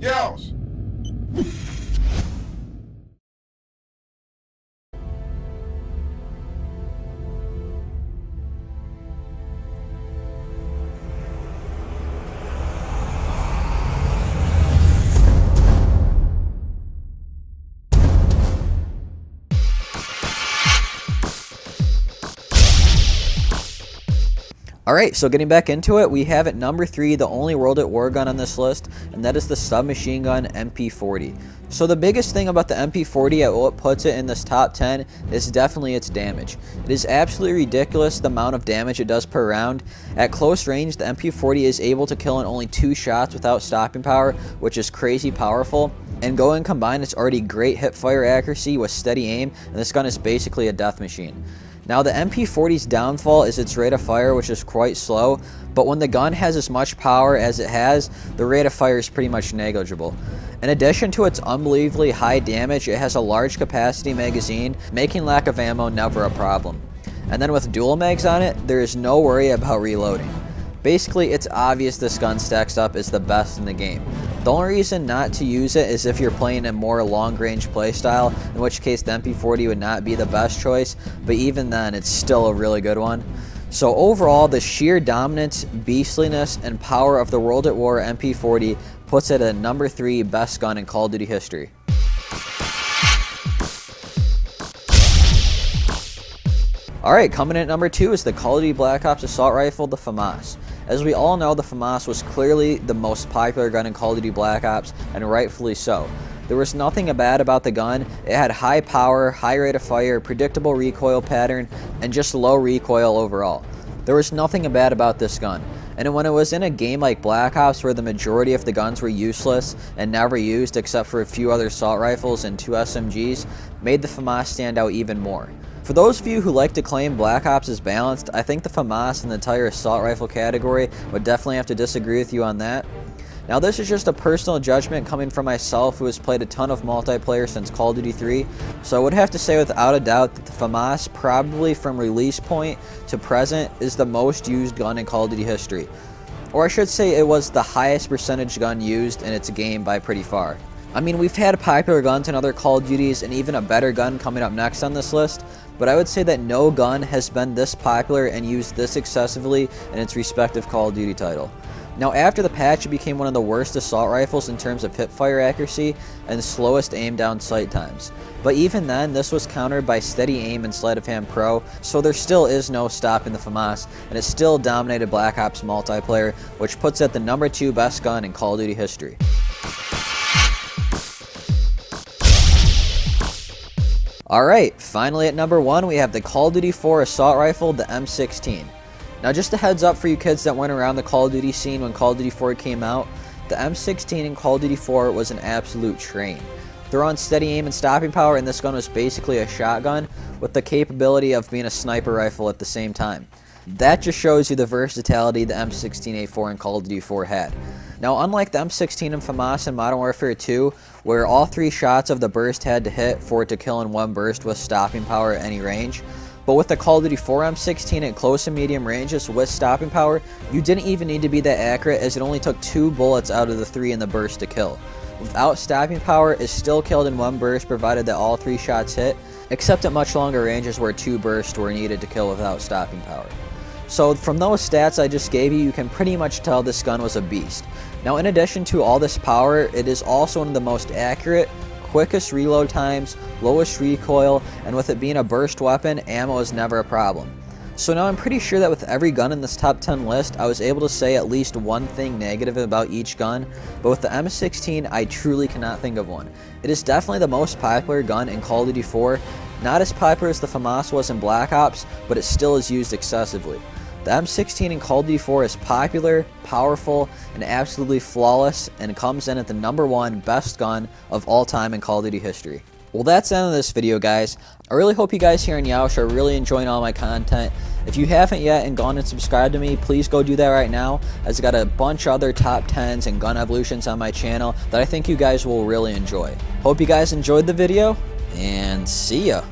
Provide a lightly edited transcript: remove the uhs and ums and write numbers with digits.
Yeousch! Alright, so getting back into it, we have at number 3 the only World at War gun on this list, and that is the submachine gun MP40. So the biggest thing about the MP40 at what puts it in this top 10 is definitely its damage. It is absolutely ridiculous the amount of damage it does per round. At close range, the MP40 is able to kill in only 2 shots without stopping power, which is crazy powerful. And going combined, it's already great hip fire accuracy with steady aim, and this gun is basically a death machine. Now the MP40's downfall is its rate of fire, which is quite slow, but when the gun has as much power as it has, the rate of fire is pretty much negligible. In addition to its unbelievably high damage, it has a large capacity magazine, making lack of ammo never a problem. And then with dual mags on it, there is no worry about reloading. Basically, it's obvious this gun stacks up as the best in the game. The only reason not to use it is if you're playing a more long-range playstyle, in which case the MP40 would not be the best choice, but even then, it's still a really good one. So overall, the sheer dominance, beastliness, and power of the World at War MP40 puts it at number 3 best gun in Call of Duty history. Alright, coming in at number 2 is the Call of Duty Black Ops Assault Rifle, the FAMAS. As we all know, the FAMAS was clearly the most popular gun in Call of Duty Black Ops, and rightfully so. There was nothing bad about the gun. It had high power, high rate of fire, predictable recoil pattern, and just low recoil overall. There was nothing bad about this gun. And when it was in a game like Black Ops where the majority of the guns were useless and never used except for a few other assault rifles and 2 SMGs, made the FAMAS stand out even more. For those of you who like to claim Black Ops is balanced, I think the FAMAS and the entire assault rifle category would definitely have to disagree with you on that. Now this is just a personal judgment coming from myself, who has played a ton of multiplayer since Call of Duty 3, so I would have to say without a doubt that the FAMAS, probably from release point to present, is the most used gun in Call of Duty history. Or I should say it was the highest percentage gun used in its game by pretty far. I mean, we've had popular guns in other Call of Duties and even a better gun coming up next on this list, but I would say that no gun has been this popular and used this excessively in its respective Call of Duty title. Now after the patch, it became one of the worst assault rifles in terms of hip fire accuracy and slowest aim down sight times. But even then, this was countered by steady aim and sleight of hand pro, so there still is no stopping the FAMAS, and it still dominated Black Ops multiplayer, which puts it the number 2 best gun in Call of Duty history. Alright, finally at number 1 we have the Call of Duty 4 assault rifle, the M16. Now just a heads up for you kids that went around the Call of Duty scene when Call of Duty 4 came out, the M16 in Call of Duty 4 was an absolute train. They're on steady aim and stopping power, and this gun was basically a shotgun with the capability of being a sniper rifle at the same time. That just shows you the versatility the M16A4 in Call of Duty 4 had. Now unlike the M16 and FAMAS in Modern Warfare 2, where all 3 shots of the burst had to hit for it to kill in one burst with stopping power at any range, but with the Call of Duty 4 M16 at close and medium ranges with stopping power, you didn't even need to be that accurate, as it only took 2 bullets out of the 3 in the burst to kill. Without stopping power, it still killed in one burst provided that all 3 shots hit, except at much longer ranges where 2 bursts were needed to kill without stopping power. So from those stats I just gave you, you can pretty much tell this gun was a beast. Now in addition to all this power, it is also one of the most accurate, quickest reload times, lowest recoil, and with it being a burst weapon, ammo is never a problem. So now I'm pretty sure that with every gun in this top 10 list, I was able to say at least one thing negative about each gun, but with the M16, I truly cannot think of one. It is definitely the most popular gun in Call of Duty 4, not as popular as the FAMAS was in Black Ops, but it still is used excessively. The M16 in Call of Duty 4 is popular, powerful, and absolutely flawless, and comes in at the number 1 best gun of all time in Call of Duty history. Well, that's the end of this video, guys. I really hope you guys here in Yeousch are really enjoying all my content. If you haven't yet and gone and subscribed to me, please go do that right now, as I got a bunch of other top 10s and gun evolutions on my channel that I think you guys will really enjoy. Hope you guys enjoyed the video, and see ya!